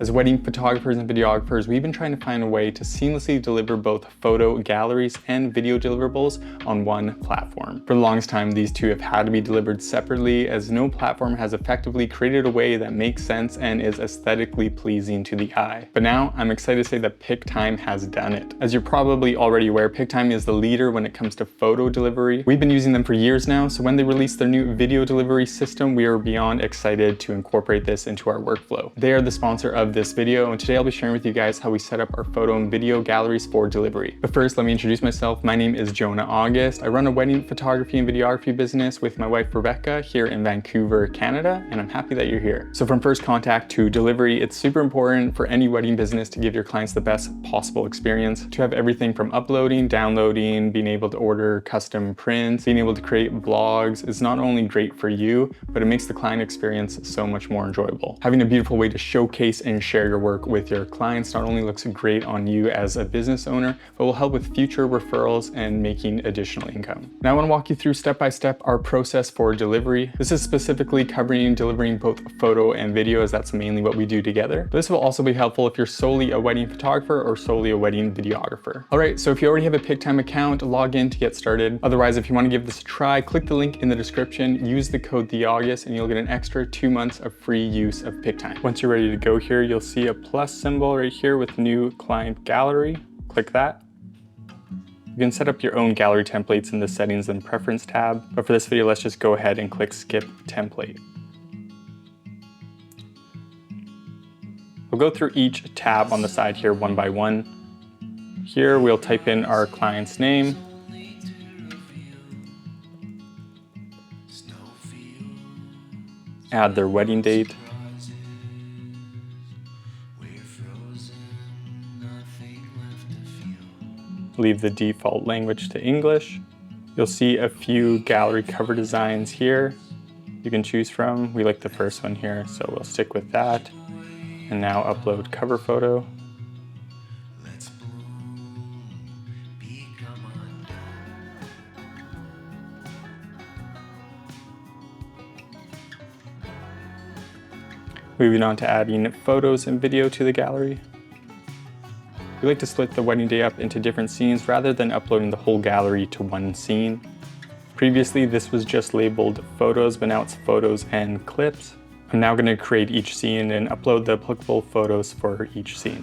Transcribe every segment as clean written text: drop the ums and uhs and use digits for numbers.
As wedding photographers and videographers, we've been trying to find a way to seamlessly deliver both photo galleries and video deliverables on one platform. For the longest time, these two have had to be delivered separately, as no platform has effectively created a way that makes sense and is aesthetically pleasing to the eye. But now I'm excited to say that Pic-Time has done it. As you're probably already aware, Pic-Time is the leader when it comes to photo delivery. We've been using them for years now, so when they released their new video delivery system, we are beyond excited to incorporate this into our workflow. They are the sponsor of this video, and today I'll be sharing with you guys how we set up our photo and video galleries for delivery. But first, let me introduce myself. My name is Jonah August. I run a wedding photography and videography business with my wife Rebecca here in Vancouver, Canada, and I'm happy that you're here. So from first contact to delivery, it's super important for any wedding business to give your clients the best possible experience, to have everything from uploading, downloading, being able to order custom prints, being able to create blogs is not only great for you, but it makes the client experience so much more enjoyable. Having a beautiful way to showcase and share your work with your clients not only looks great on you as a business owner, but will help with future referrals and making additional income. Now I want to walk you through step by step our process for delivery. This is specifically covering delivering both photo and video, as that's mainly what we do together. But this will also be helpful if you're solely a wedding photographer or solely a wedding videographer. All right, so if you already have a Pic-Time account, log in to get started. Otherwise, if you want to give this a try, click the link in the description, use the code THEAUGUST, and you'll get an extra 2 months of free use of Pic-Time. Once you're ready to go here, you'll see a plus symbol right here with new client gallery. Click that. You can set up your own gallery templates in the settings and preference tab, but for this video, let's just go ahead and click skip template. We'll go through each tab on the side here one by one. Here we'll type in our client's name, add their wedding date, leave the default language to English. You'll see a few gallery cover designs here you can choose from. We like the first one here, so we'll stick with that. And now upload cover photo. Moving on to adding photos and video to the gallery. We like to split the wedding day up into different scenes rather than uploading the whole gallery to one scene. Previously, this was just labeled photos, but now it's photos and clips. I'm now going to create each scene and upload the applicable photos for each scene.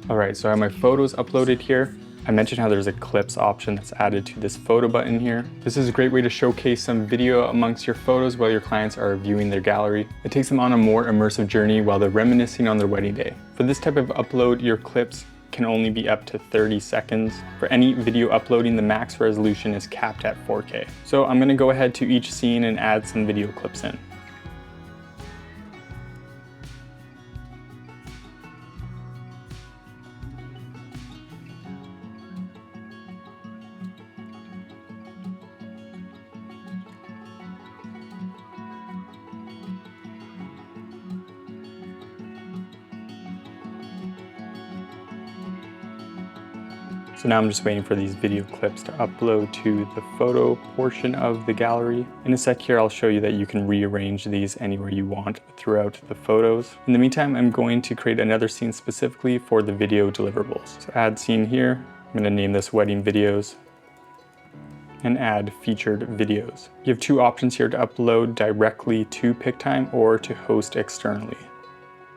All right, so I have my photos uploaded here. I mentioned how there's a clips option that's added to this photo button here. This is a great way to showcase some video amongst your photos while your clients are viewing their gallery. It takes them on a more immersive journey while they're reminiscing on their wedding day. For this type of upload, your clips can only be up to 30 seconds. For any video uploading, the max resolution is capped at 4K. So I'm gonna go ahead to each scene and add some video clips in. So now I'm just waiting for these video clips to upload to the photo portion of the gallery. In a sec here, I'll show you that you can rearrange these anywhere you want throughout the photos. In the meantime, I'm going to create another scene specifically for the video deliverables. So add scene here. I'm going to name this wedding videos and add featured videos. You have two options here to upload directly to Pic-Time or to host externally.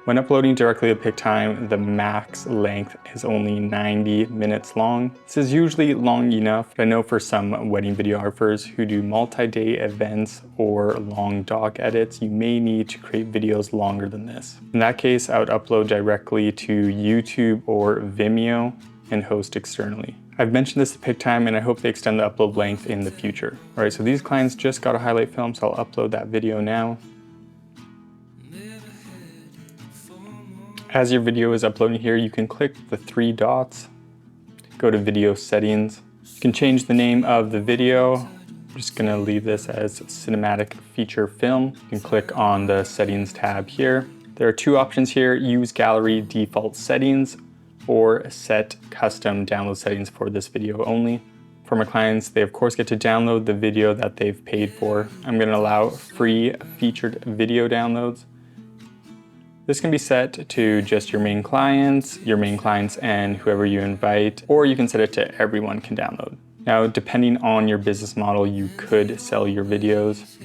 When uploading directly to Pic-Time, the max length is only 90 minutes long. This is usually long enough, but I know for some wedding videographers who do multi-day events or long doc edits, you may need to create videos longer than this. In that case, I would upload directly to YouTube or Vimeo and host externally. I've mentioned this to Pic-Time and I hope they extend the upload length in the future. All right, so these clients just got a highlight film, so I'll upload that video now. As your video is uploading here, you can click the 3 dots, go to video settings. You can change the name of the video, I'm just gonna leave this as cinematic feature film. You can click on the settings tab here. There are two options here: use gallery default settings or set custom download settings for this video only. For my clients, they of course get to download the video that they've paid for. I'm gonna allow free featured video downloads. This can be set to just your main clients and whoever you invite, or you can set it to everyone can download. Now, depending on your business model, you could sell your videos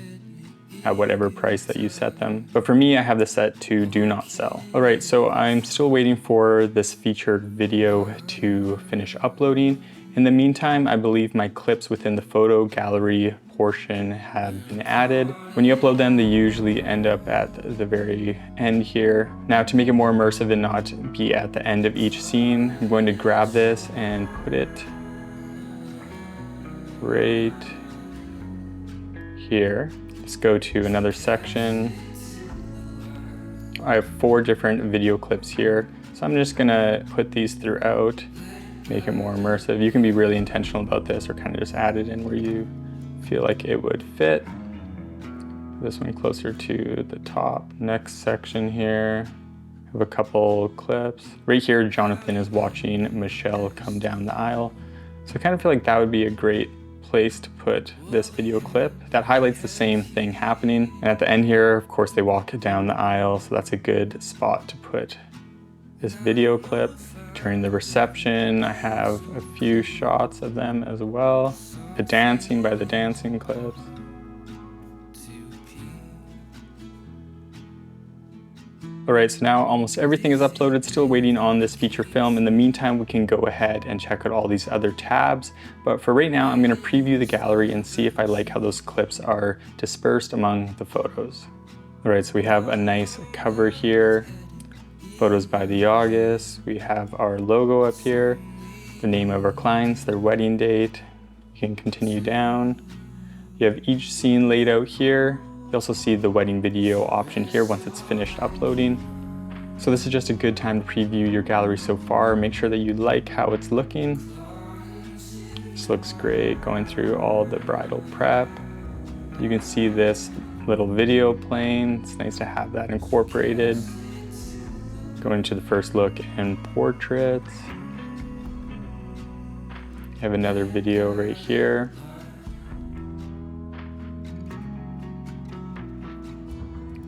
at whatever price that you set them. But for me, I have this set to do not sell. All right, so I'm still waiting for this featured video to finish uploading. In the meantime, I believe my clips within the photo gallery portion have been added. When you upload them, they usually end up at the very end here. Now, to make it more immersive and not be at the end of each scene, I'm going to grab this and put it right here. Let's go to another section. I have 4 different video clips here, so I'm just gonna put these throughout, make it more immersive. You can be really intentional about this or kind of just add it in where you feel like it would fit. This one closer to the top. Next section here, I have a couple clips. Right here, Jonathan is watching Michelle come down the aisle. So I kind of feel like that would be a great place to put this video clip that highlights the same thing happening. And at the end here, of course, they walk down the aisle, so that's a good spot to put this video clip. During the reception, I have a few shots of them as well. The dancing by the dancing clips. All right, so now almost everything is uploaded, still waiting on this feature film. In the meantime, we can go ahead and check out all these other tabs. But for right now, I'm gonna preview the gallery and see if I like how those clips are dispersed among the photos. All right, so we have a nice cover here. Photos by the August. We have our logo up here, the name of our clients, their wedding date. You can continue down. You have each scene laid out here. You also see the wedding video option here once it's finished uploading. So this is just a good time to preview your gallery so far. Make sure that you like how it's looking. This looks great, going through all the bridal prep. You can see this little video playing. It's nice to have that incorporated. Going to the first look and portraits. I have another video right here.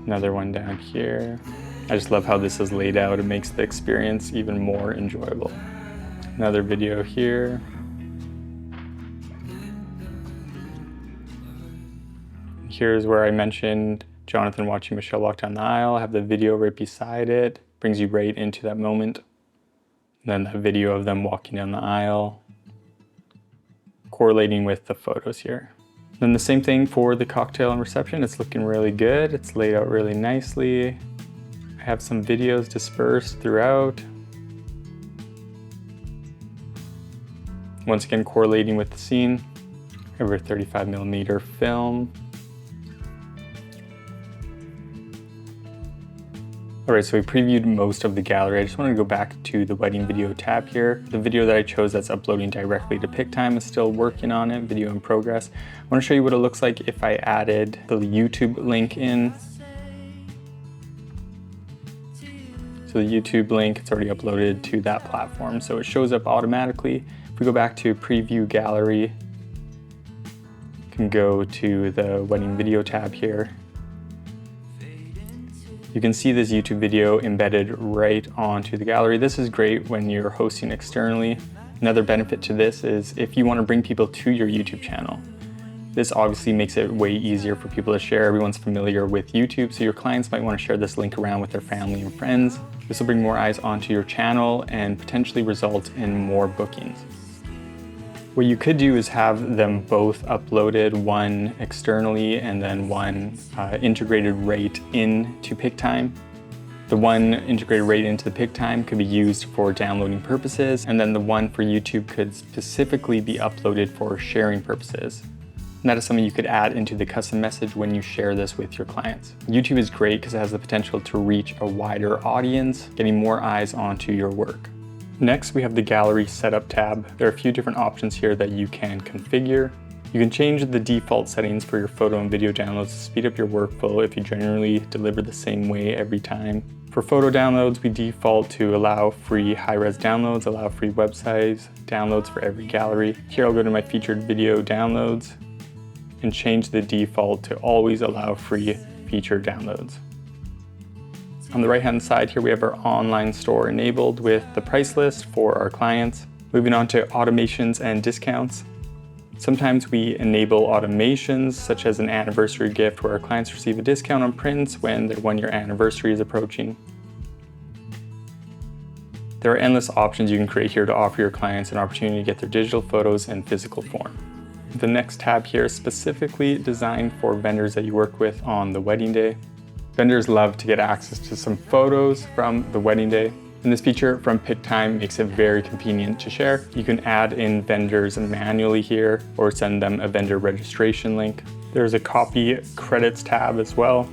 Another one down here. I just love how this is laid out. It makes the experience even more enjoyable. Another video here. Here's where I mentioned Jonathan watching Michelle walk down the aisle. I have the video right beside it. Brings you right into that moment. And then that video of them walking down the aisle, correlating with the photos here. Then the same thing for the cocktail and reception. It's looking really good. It's laid out really nicely. I have some videos dispersed throughout. Once again, correlating with the scene. Over 35mm film. All right, so we previewed most of the gallery. I just want to go back to the wedding video tab here. The video that I chose that's uploading directly to Pic-Time is still working on it, video in progress. I want to show you what it looks like if I added the YouTube link in. So the YouTube link, it's already uploaded to that platform, so it shows up automatically. If we go back to preview gallery, you can go to the wedding video tab here. You can see this YouTube video embedded right onto the gallery. This is great when you're hosting externally. Another benefit to this is if you want to bring people to your YouTube channel. This obviously makes it way easier for people to share. Everyone's familiar with YouTube, so your clients might want to share this link around with their family and friends. This will bring more eyes onto your channel and potentially result in more bookings. What you could do is have them both uploaded, one externally and then one integrated right into Pic-Time. The one integrated right into the Pic-Time could be used for downloading purposes, and then the one for YouTube could specifically be uploaded for sharing purposes. And that is something you could add into the custom message when you share this with your clients. YouTube is great because it has the potential to reach a wider audience, getting more eyes onto your work. Next, we have the gallery setup tab. There are a few different options here that you can configure. You can change the default settings for your photo and video downloads to speed up your workflow if you generally deliver the same way every time. For photo downloads, we default to allow free high-res downloads, allow free websites, downloads for every gallery. Here I'll go to my featured video downloads and change the default to always allow free feature downloads. On the right-hand side here, we have our online store enabled with the price list for our clients. Moving on to automations and discounts. Sometimes we enable automations, such as an anniversary gift where our clients receive a discount on prints when their 1-year anniversary is approaching. There are endless options you can create here to offer your clients an opportunity to get their digital photos in physical form. The next tab here is specifically designed for vendors that you work with on the wedding day. Vendors love to get access to some photos from the wedding day. And this feature from Pic-Time makes it very convenient to share. You can add in vendors manually here or send them a vendor registration link. There's a copy credits tab as well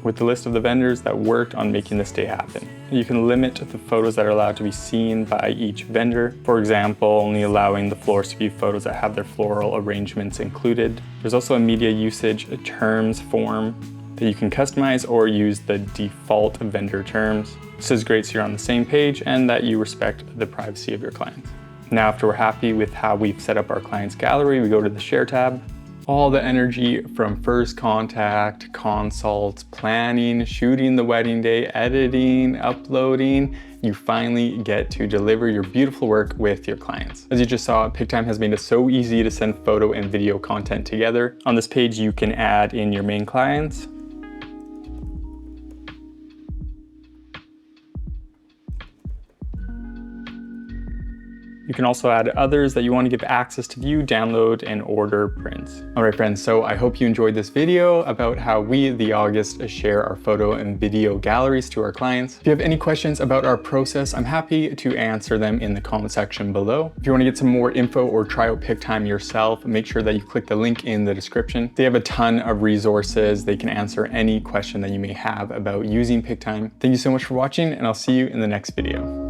with the list of the vendors that worked on making this day happen. You can limit the photos that are allowed to be seen by each vendor. For example, only allowing the floors to view photos that have their floral arrangements included. There's also a media usage terms form that you can customize or use the default vendor terms. This is great so you're on the same page and that you respect the privacy of your clients. Now, after we're happy with how we've set up our client's gallery, we go to the Share tab. All the energy from first contact, consults, planning, shooting the wedding day, editing, uploading, you finally get to deliver your beautiful work with your clients. As you just saw, Pic-Time has made it so easy to send photo and video content together. On this page, you can add in your main clients, you can also add others that you want to give access to view, download, and order prints. All right, friends, so I hope you enjoyed this video about how we, the August, share our photo and video galleries to our clients. If you have any questions about our process, I'm happy to answer them in the comment section below. If you want to get some more info or try out Pic-Time yourself, make sure that you click the link in the description. They have a ton of resources. They can answer any question that you may have about using Pic-Time. Thank you so much for watching, and I'll see you in the next video.